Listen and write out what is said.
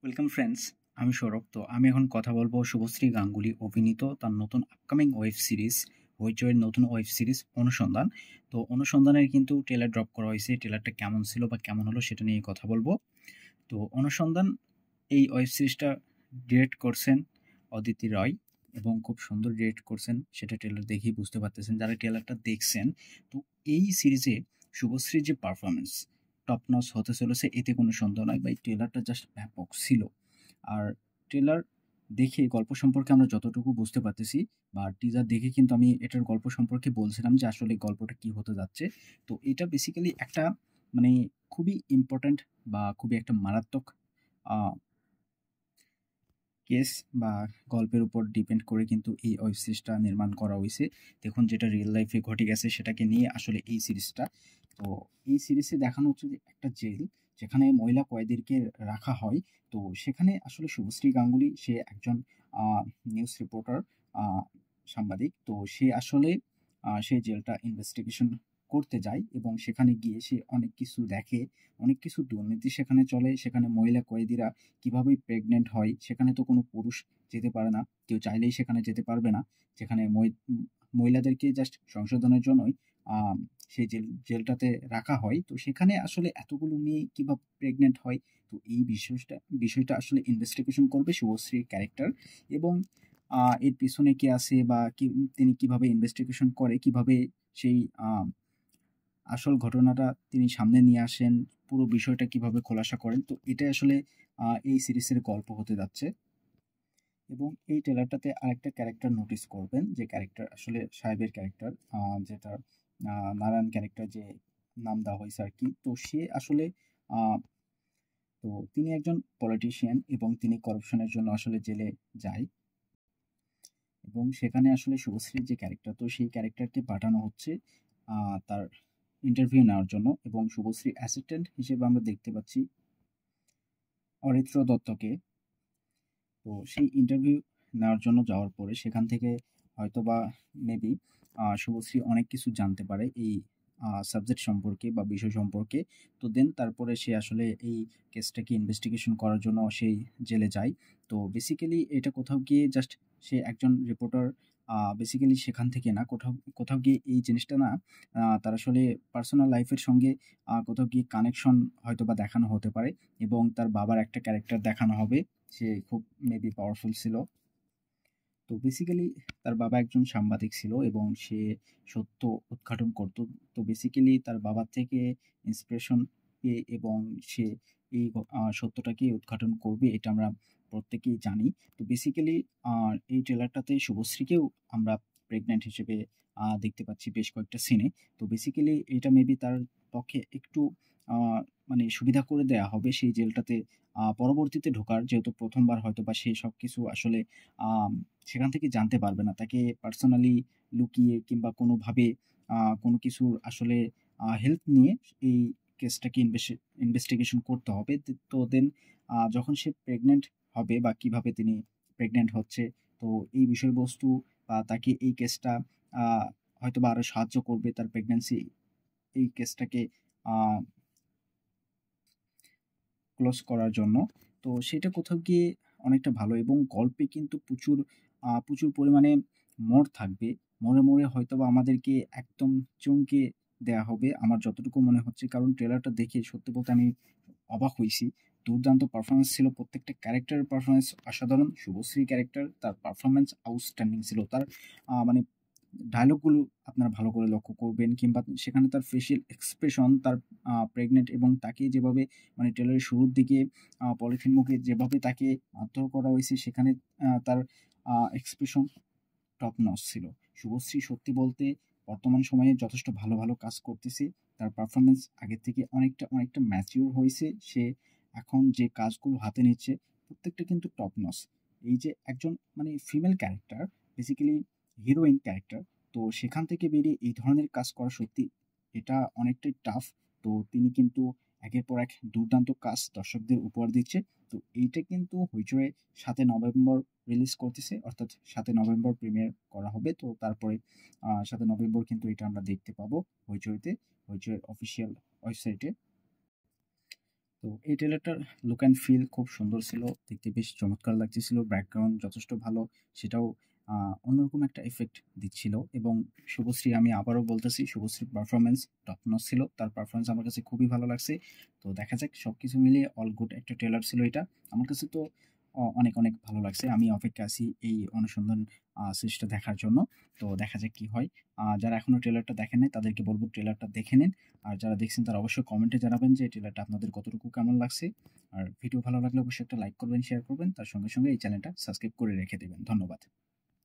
Welcome friends, আমি সৌরভ। তো আমি এখন কথা বলবো শুভশ্রী গাঙ্গুলি অভিনীত তার নতুন আপকামিং ওয়েব সিরিজ হইচইয়ের নতুন ওয়েব সিরিজ অনুসন্ধান। তো অনুসন্ধানের কিন্তু ট্রেলার ড্রপ করা হয়েছে। ট্রেলারটা কেমন ছিল বা কেমন হলো সেটা নিয়ে কথা বলবো। তো অনুসন্ধান এই ওয়েব সিরিজটা ডিরেক্ট করছেন অদিতি রয় এবং খুব সুন্দর ডিরেক্ট করছেন, সেটা ট্রেলার দেখেই বুঝতে পারতেছেন যারা ট্রেলারটা দেখছেন। তো এই সিরিজে শুভশ্রীর যে পারফরমেন্স টপ নচ হতে চলেছে, এতে কোনো সন্দেহ নয়। বা এই ট্রেলারটা জাস্ট ব্যাপক ছিল। আর ট্রেলার দেখে গল্প সম্পর্কে আমরা যতটুকু বুঝতে পারতেছি বা টিজার দেখে কিন্তু আমি এটার গল্প সম্পর্কে বলছিলাম যে আসলে গল্পটা কি হতে যাচ্ছে। তো এটা বেসিক্যালি একটা মানে খুবই ইম্পর্ট্যান্ট বা খুবই একটা মারাত্মক কেস বা গল্পের উপর ডিপেন্ড করে কিন্তু এই ওয়েব সিরিজটা নির্মাণ করা হয়েছে। দেখুন, যেটা রিয়েল লাইফে ঘটে গেছে সেটাকে নিয়ে আসলে এই সিরিজটা। তো এই সিরিজে দেখানো হচ্ছে যে একটা জেল যেখানে মহিলা কয়েদিদেরকে রাখা হয়। তো সেখানে আসলে শুভশ্রী গাঙ্গুলি, সে একজন নিউজ রিপোর্টার, সাংবাদিক। তো সে আসলে সেই জেলটা ইনভেস্টিগেশন করতে যায় এবং সেখানে গিয়ে সে অনেক কিছু দেখে, অনেক কিছু দুর্নীতি সেখানে চলে। সেখানে মহিলা কয়েদিরা কিভাবে প্রেগনেন্ট হয়, সেখানে তো কোনো পুরুষ যেতে পারে না, কেউ চাইলেই সেখানে যেতে পারবে না। যেখানে মহিলাদেরকে জাস্ট সংশোধনের জন্যই আহ, সেই জেলটাতে রাখা হয়। তো সেখানে আসলে এতগুলো মেয়ে কিভাবে প্রেগনেন্ট হয়, তো এই বিষয়টা আসলে ইনভেস্টিগেশন করবে শুভশ্রীর ক্যারেক্টার। এবং এর পিছনে কে আছে বা তিনি কিভাবে ইনভেস্টিগেশন করে, কিভাবে সেই আসল ঘটনাটা তিনি সামনে নিয়ে আসেন, পুরো বিষয়টা কিভাবে খোলাসা করেন। তো এটাই আসলে এই সিরিজের গল্প হতে যাচ্ছে। এবং এই ট্রেলারটাতে আরেকটা ক্যারেক্টার নোটিস করবেন, যে ক্যারেক্টার আসলে সাহেবের ক্যারেক্টার, যেটা নারায়ণ ক্যারেক্টার যে নাম দেওয়া হয়েছে আর কি। তো সে আসলে আহ, তো তিনি একজন পলিটিশিয়ান এবং তিনি করাপশনের জন্য আসলে জেলে যায়। এবং সেখানে আসলে শুভশ্রীর যে ক্যারেক্টার, তো সেই ক্যারেক্টারকে পাঠানো হচ্ছে তার ইন্টারভিউ নেওয়ার জন্য। এবং শুভশ্রী অ্যাসিস্ট্যান্ট হিসেবে আমরা দেখতে পাচ্ছি অরিত্র দত্তকে। তো সেই ইন্টারভিউ নেওয়ার জন্য যাওয়ার পরে সেখান থেকে হয়তোবা মেবি শুভশ্রী অনেক কিছু জানতে পারে এই সাবজেক্ট সম্পর্কে বা বিষয় সম্পর্কে। তো দেন তারপরে সে আসলে এই কেসটাকে ইনভেস্টিগেশন করার জন্য সেই জেলে যায়। তো বেসিক্যালি এটা কোথাও গিয়ে জাস্ট সে একজন রিপোর্টার, বেসিক্যালি সেখান থেকে না, কোথাও কোথাও গিয়ে এই জিনিসটা না, তার আসলে পার্সোনাল লাইফের সঙ্গে কোথাও গিয়ে কানেকশন হয়তোবা দেখানো হতে পারে। এবং তার বাবার একটা ক্যারেক্টার দেখানো হবে, সে খুব মেবি পাওয়ারফুল ছিল। তো বেসিক্যালি তার বাবা একজন সাংবাদিক ছিল এবং সে সত্য উদ্ঘাটন করত। তো বেসিক্যালি তার বাবার থেকে ইন্সপিরেশন পেয়ে এবং সে এই সত্যটাকে উদ্ঘাটন করবে, এটা আমরা প্রত্যেকেই জানি। তো বেসিক্যালি এই ট্রেলারটাতে শুভশ্রীকেও আমরা প্রেগন্যান্ট হিসেবে দেখতে পাচ্ছি বেশ কয়েকটা সিনে। তো বেসিক্যালি এটা মেবি তার পক্ষে একটু আহ, মানে সুবিধা করে দেয়া হবে সেই জেলটাতে পরবর্তীতে ঢোকার, যেহেতু প্রথমবার হয়তো বা সে সবকিছু আসলে আম, সেখান থেকে জানতে পারবে না। তাকে পার্সোনালি লুকিয়ে কিংবা কোনোভাবে কোনো কিছুর আসলে হেল্প নিয়ে এই কেসটাকে ইনভেস্টিগেশন করতে হবে। তো দেন যখন সে প্রেগনেন্ট হবে বা কিভাবে তিনি প্রেগনেন্ট হচ্ছে, তো এই বিষয়বস্তু বা তাকে এই কেসটা হয়তো বা আরো সাহায্য করবে তার প্রেগনেন্সি এই কেসটাকে ক্লোজ করার জন্য। তো সেটা কোথাও গিয়ে অনেকটা ভালো। এবং গল্পে কিন্তু প্রচুর পরিমাণে মোড় থাকবে। মোড়ে মোড়ে হয়তোবা আমাদেরকে একদম চমকে দেয়া হবে আমার যতটুকু মনে হচ্ছে। কারণ ট্রেলারটা দেখে সত্যি বলতে আমি অবাক হইছি। দুর্দান্ত পারফরমেন্স ছিল, প্রত্যেকটা ক্যারেক্টারের পারফরমেন্স অসাধারণ। শুভশ্রী ক্যারেক্টার, তার পারফরমেন্স আউটস্ট্যান্ডিং ছিল। তার মানে ডায়লগগুলো আপনারা ভালো করে লক্ষ্য করবেন, কিংবা সেখানে তার ফেসিয়াল এক্সপ্রেশন, তার প্রেগনেন্ট এবং তাকে যেভাবে মানে ট্রেলারের শুরুর দিকে পলিথিন মুখে যেভাবে তাকে মারধর করা হয়েছে, সেখানে তার এক্সপ্রেশন টপ নচ ছিল। শুভশ্রী সত্যি বলতে বর্তমান সময়ে যথেষ্ট ভালো ভালো কাজ করতেছে। তার পারফরমেন্স আগের থেকে অনেকটা অনেকটা ম্যাচিওর হয়েছে। সে এখন যে কাজগুলো হাতে নিচ্ছে প্রত্যেকটা কিন্তু টপ নচ। এই যে একজন মানে female character, basically heroine character, তো সেখান থেকে বেরিয়ে এই ধরনের কাজ করা সত্যি এটা অনেকটাই টাফ। তো তিনি কিন্তু একের পর এক দুর্দান্ত কাজ দর্শকদের উপহার দিচ্ছে। তো এইটা কিন্তু হইচই 7 নভেম্বর রিলিজ করতেছে, অর্থাৎ 7 নভেম্বর প্রিমিয়ার করা হবে। তো তারপরে 7 নভেম্বর কিন্তু এটা আমরা দেখতে পাবো হইচইতে, হইচইয়ের অফিসিয়াল ওয়েবসাইটে। তো এই ট্রেলারটার লুক অ্যান্ড ফিল খুব সুন্দর ছিল। দেখতে বেশ চমৎকার লাগতেছিল। ব্যাকগ্রাউন্ড যথেষ্ট ভালো। সেটাও অন্যরকম একটা ইফেক্ট দিচ্ছিল এবং শুভশ্রী, আমি আবারও বলতেছি, শুভশ্রীর পারফরম্যান্স টপ নচ ছিল। তার পারফরম্যান্স আমার কাছে খুবই ভালো লাগছে। তো দেখা যাক, সবকিছু মিলিয়ে অল গুড একটা ট্রেলার ছিল এটা। আমার কাছে তো অনেক, অনেক ভালো লাগছে। আমি অপেক্ষায় আছি এই অনুসন্ধান সিরিজটা দেখার জন্য। তো দেখা যাক কি হয়। যারা এখনো ট্রেলারটা দেখেন নাই তাদেরকে বলব ট্রেলারটা দেখে নিন। আর যারা দেখছেন তারা অবশ্যই কমেন্টে জানাবেন যে ট্রেলারটা আপনাদের কতটুকু কেমন লাগছে। আর ভিডিও ভালো লাগলে অবশ্যই একটা লাইক করবেন, শেয়ার করবেন। তার সঙ্গে, সঙ্গে এই চ্যানেলটা সাবস্ক্রাইব করে রেখে দেবেন। ধন্যবাদ।